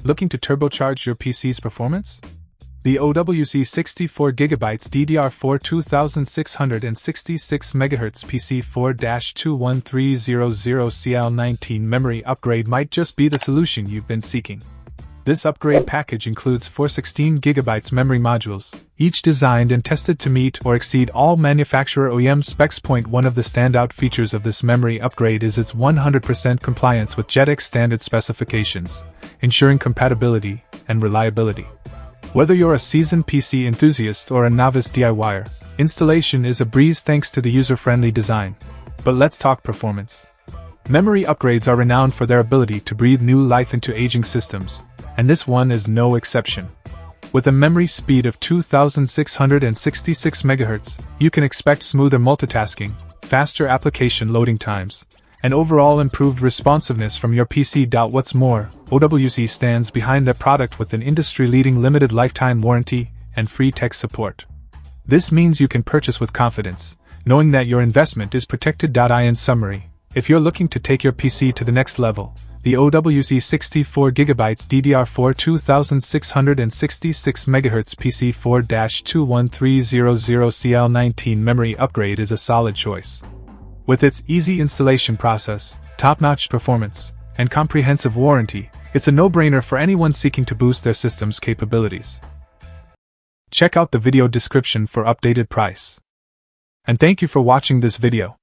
Looking to turbocharge your PC's performance? The OWC 64GB DDR4 2666MHz PC4-21300 CL19 memory upgrade might just be the solution you've been seeking. This upgrade package includes 4 16GB memory modules, each designed and tested to meet or exceed all manufacturer OEM specs. One of the standout features of this memory upgrade is its 100% compliance with JEDEC standard specifications, ensuring compatibility and reliability. Whether you're a seasoned PC enthusiast or a novice DIYer, installation is a breeze thanks to the user-friendly design. But let's talk performance. Memory upgrades are renowned for their ability to breathe new life into aging systems, and this one is no exception. With a memory speed of 2666 MHz, you can expect smoother multitasking, faster application loading times, and overall improved responsiveness from your PC. What's more, OWC stands behind their product with an industry-leading limited lifetime warranty and free tech support. This means you can purchase with confidence, knowing that your investment is protected. In summary, if you're looking to take your PC to the next level, the OWC 64GB DDR4 2666MHz PC4-21300 CL19 memory upgrade is a solid choice. With its easy installation process, top-notch performance, and comprehensive warranty, it's a no-brainer for anyone seeking to boost their system's capabilities. Check out the video description for updated price. And thank you for watching this video.